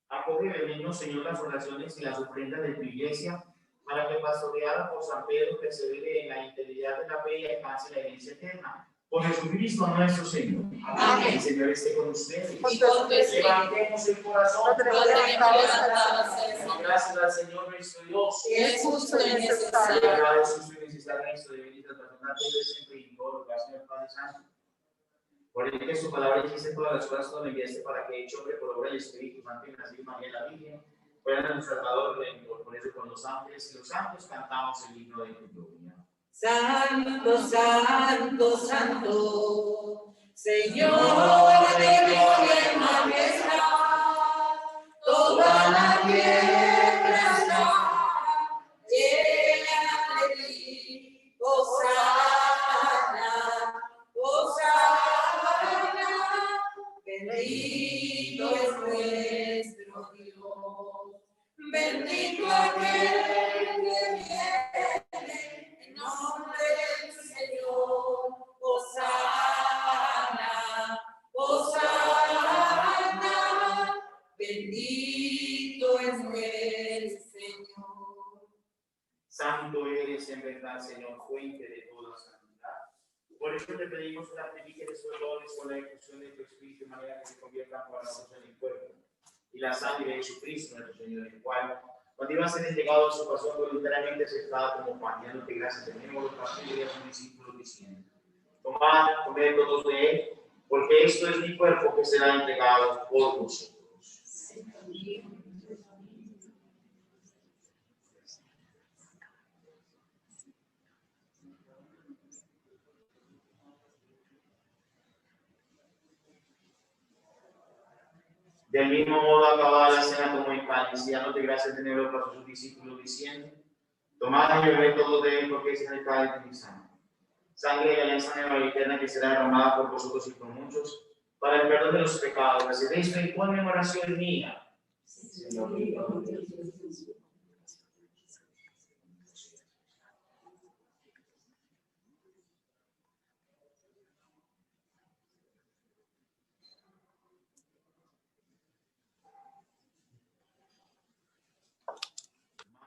D: Acoge benigno, Señor, las oraciones y las ofrendas de tu iglesia, para que pastoreada por San Pedro persevere en la integridad de la fe y alcance la herencia eterna. Por Jesucristo nuestro Señor.
E: Amén.
D: El Señor esté con ustedes.
E: Y con tu espíritu.
D: Levantemos el corazón. Gracias al Señor nuestro Dios.
C: Es justo y necesario.
D: Sagrado es justo y necesario nuestro deber y tratar de siempre y todo lo que hace el Padre Santo. Por el que su palabra existe todas las cosas, todo lo enviaste para que, hecho hombre por obra del Espíritu Santo y nacido María la Virgen, fuera nuestro Salvador Redentor. Por eso con los ángeles y los santos cantamos el himno de tu gloria.
C: Santo, santo, santo, Señor de gloria y majestad, toda la tierra está llena de ti. Hosana, Hosana, bendito es nuestro Dios, bendito aquel que viene en nombre del Señor. Hosana, Hosana, bendito es nuestro Señor.
D: Santo eres en verdad, Señor, fuente de toda santidad. Por eso te pedimos que santifiques estos dones con la ejecución de tu Espíritu, de manera que se conviertan para nosotros en el cuerpo y la sangre de Jesucristo, nuestro Señor, el cual, cuando iba a ser entregado a su pasión voluntariamente aceptada como pan, dándote gracias, tenemos los pastores y a sus discípulos diciendo: tomad, comed todos de él, porque esto es mi cuerpo que será entregado por vosotros. Del mismo modo, acabada la cena, tomó el pan y dándote gracias, tenerlo para sus discípulos diciendo: tomad y bebed todos de él, porque ese es el cáliz de mi sangre. Sangre de la alianza nueva y eterna que será derramada por vosotros y por muchos para el perdón de los pecados. Haced esto en conmemoración mía. Señor mío.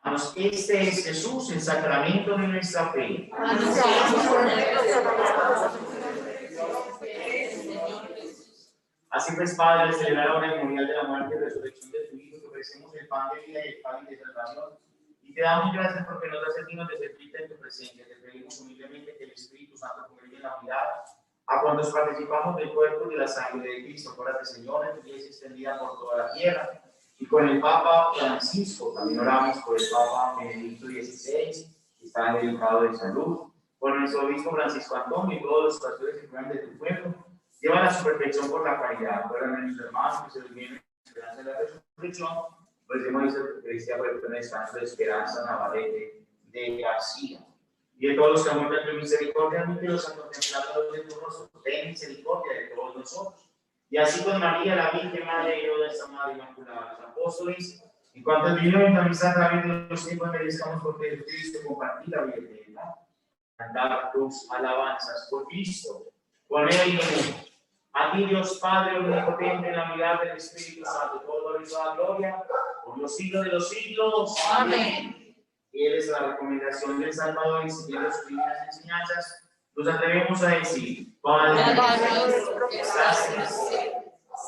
D: Hermanos, este es Jesús, el sacramento de nuestra fe. Así pues, Padre, al celebrar ahora el memorial de la muerte y resurrección de tu Hijo, te ofrecemos el pan de vida y el pan de salvación. Y te damos gracias porque nos das el vino de servirte en tu presencia. Te pedimos humildemente que el Espíritu Santo congregue en la unidad a cuantos participamos del cuerpo y de la sangre de Cristo. Acuérdate, Señor, en tu iglesia extendida por toda la tierra. Y con el Papa Francisco, también oramos por el Papa Benedicto XVI, que está delicado de salud. Por nuestro obispo Francisco Antonio y todos los pastores y jóvenes de tu pueblo. Llevan a su perfección por la caridad. Acuérdate de nuestros hermanos que se durmieron en esperanza de la resurrección. Pues hemos visto Cristian por el descanso de Esperanza Navarrete de García. Y de todos los que han muerto en tu misericordia, admítelos a contemplar de tu rostro. Ten misericordia de todos nosotros. Y así con María, la Virgen Madre de Dios, esta Madre Inmaculada, los apóstoles, y cuantos vinieron en amistad a través de los tiempos, merezcamos por Jesucristo compartir la vida eterna. Cantar tus alabanzas por Cristo, con Él y en Él. A ti, Dios Padre omnipotente, en la unidad del Espíritu Santo, todo y toda gloria, por los siglos de los siglos.
E: Amén.
D: Y Él es la recomendación del Salvador y siguiendo sus divinas enseñanzas, nos atrevemos a decir: Padre
E: nuestro
D: que estás en el
E: cielo,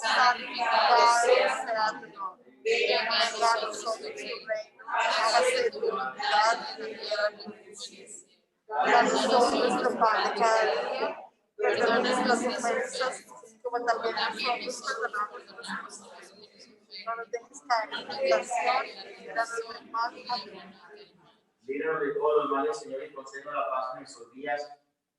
C: santificado sea tu nombre.
E: venga
C: Venga
E: a
C: a
E: nosotros
C: nosotros
E: tu
C: tu
E: reino,
C: reino.
E: hágase
C: Hágase
E: tu
C: tu
E: voluntad
C: voluntad
E: en
C: en
E: la
C: la
E: tierra
C: tierra
E: como en
C: como
E: el
C: en el
E: cielo.
C: cielo.
E: Danos
C: Danos
E: hoy
C: hoy
E: nuestro pan de cada día, perdona
C: Perdona
E: nuestras
C: nuestras
E: ofensas,
C: como también
E: también
C: nosotros
E: nosotros
C: perdonamos a
E: perdonamos a los que nos ofenden.
C: no nos dejes caer en tentación, líbranos del mal. Amén.
D: líbranos de todos los males, Señor, y concédenos la paz en nuestros días,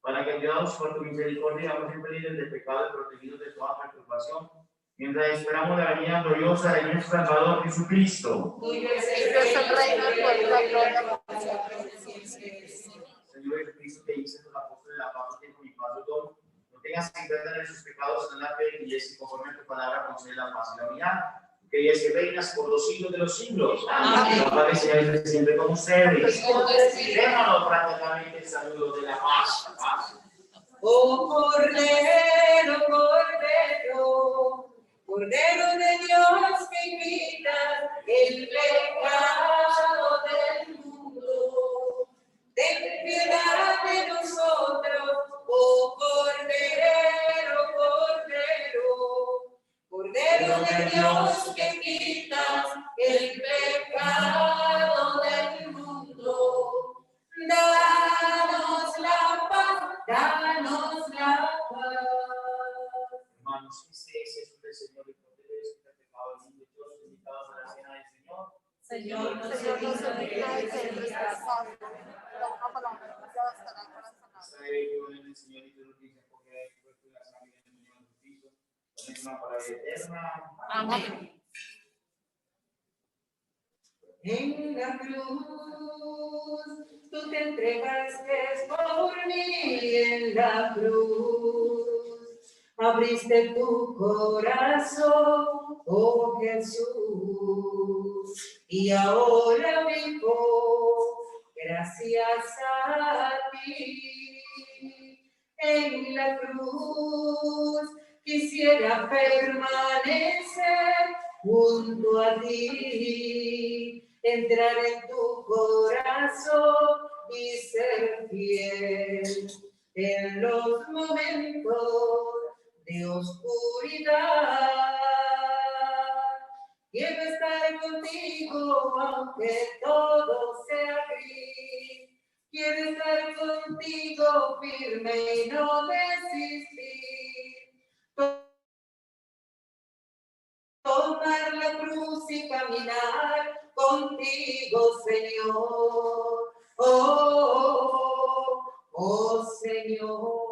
D: para que, ayudados por tu misericordia, seamos siempre libres de pecado y protegidos de toda perturbación, mientras esperamos la venida gloriosa de nuestro Salvador Jesucristo.
C: Tuyo es el reino, el poder y la gloria por siempre.
D: Señor Jesucristo, que dices los apóstoles de la paz, que con mi paz doy, no tengas en cuenta en sus pecados en la fe y es conforme a tu palabra concede la paz y la unidad. que vives y reinas por los siglos de los siglos.
E: Amén.
D: La paz sea desde siempre con ustedes.
E: Con tu espíritu.
D: Démonos fraternalmente el saludo de la paz. Paz.
C: Oh Cordero, Cordero, Cordero de Dios que quitas el pecado del mundo. Ten piedad de nosotros, oh Cordero, Cordero, Cordero de Dios que quitas el pecado del mundo. Danos la paz, danos la paz.
D: Hermanos, este es Jesús del Señor y Cordero de Dios que ha pecado el mundo y todos los invitados a la cena del Señor.
C: Señor, no
E: Señor, no se digna de que entre nuestras manos, pero una palabra ya bastará para sanar.
D: Hasta que en el Señor y todos los días porque hay cuerpo y la sangre del Señor Jesucristo. Con una palabra eterna.
E: Amén.
C: en la cruz, tú te entregaste por mí en la cruz. Abriste tu corazón, oh Jesús, y ahora vivo gracias a ti. En la cruz quisiera permanecer junto a ti, entrar en tu corazón y ser fiel en los momentos de oscuridad. Quiero estar contigo aunque todo sea gris. Quiero estar contigo firme y no desistir. Tomar la cruz y caminar contigo, Señor. Oh, Señor.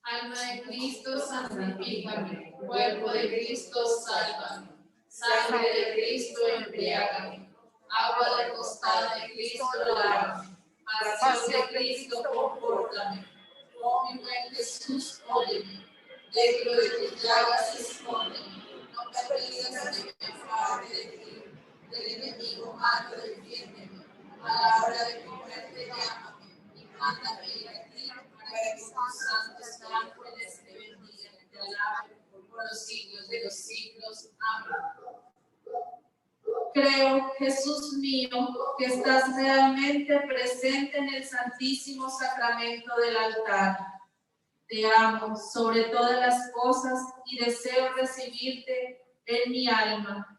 E: Alma de Cristo, santifícame. Cuerpo de Cristo, sálvame. Sangre de Cristo, embriágame. Agua del costado de Cristo, lávame. Pasión de Cristo, compórtame. Oh mi buen Jesús, óyeme. Dentro de tus llagas, escóndeme. No permitas que me enfade de ti. Del enemigo malo, defiéndeme. A la hora de comerte, llámame. Y mándame ir a ti para que tus santos ángeles te bendigan y te alaben por los siglos de los siglos. Amén. Creo, Jesús mío, que estás realmente presente en el Santísimo Sacramento del altar. Te amo sobre todas las cosas y deseo recibirte en mi alma.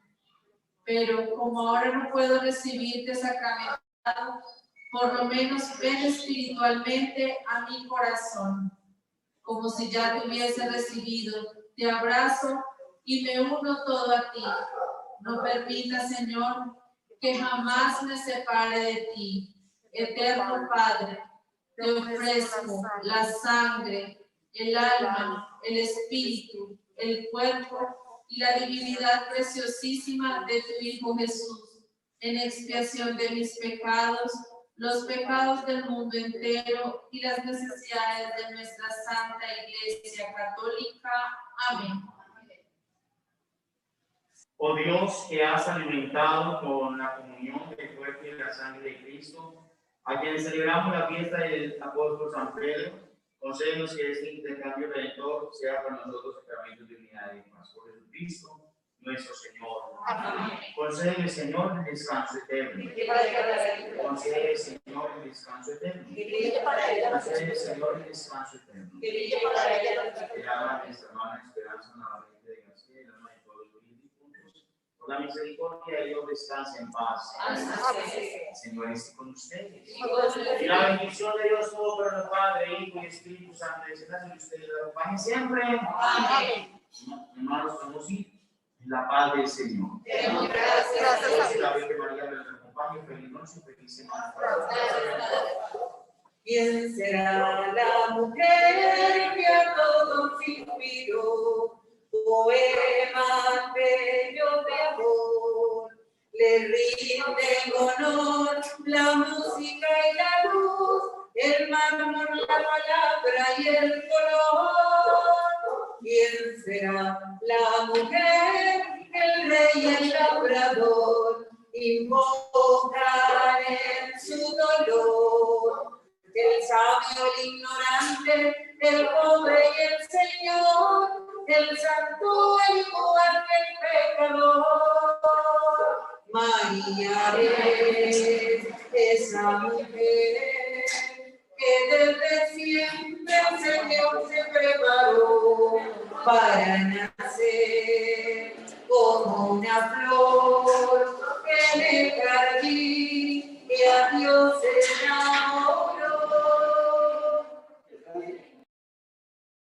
E: Pero como ahora no puedo recibirte sacramentado, por lo menos ven espiritualmente a mi corazón. Como si ya te hubiese recibido, te abrazo y me uno todo a ti. No permita, Señor, que jamás me separe de ti. Eterno Padre, te ofrezco la sangre, el alma, el espíritu, el cuerpo y la divinidad preciosísima de tu Hijo Jesús, en expiación de mis pecados, los pecados del mundo entero y las necesidades de nuestra Santa Iglesia Católica. Amén.
D: Oh Dios, que has alimentado con la comunión del cuerpo y la sangre de Cristo, a quien celebramos la fiesta del apóstol San Pedro, concédenos que este intercambio redentor sea para nosotros sacramento de unidad y paz. Por Jesucristo, nuestro Señor.
E: Amén.
D: Concédeme, Señor, el descanso eterno. Concédeme, Señor, el descanso eterno. Concédeme, Señor, el descanso eterno. Que haga nuestra hermana Esperanza Navarrete de García y la alma de todos los vivos. Por la misericordia de Dios, descanse en paz. Señor, esté con ustedes. Y la bendición de Dios Todopoderoso, Padre, Hijo y Espíritu Santo, descienda sobre ustedes y los acompañe siempre.
E: Amén.
D: Hermanos, vamos a ir en la paz del Señor.
E: Gracias.
D: Que la Virgen María nos acompañe. Feliz noche, feliz semana.
C: ¿Quién será la mujer que a todos inspiró? Poemas bellos de amor, le rinden honor la música y la luz, el mármol, la palabra y el color. ¿quién será la mujer? El rey y el labrador invocan en su dolor. El sabio, el ignorante, el pobre y el señor, el santo, el muerto, el pecador. María es esa mujer que desde siempre el Señor se preparó para nacer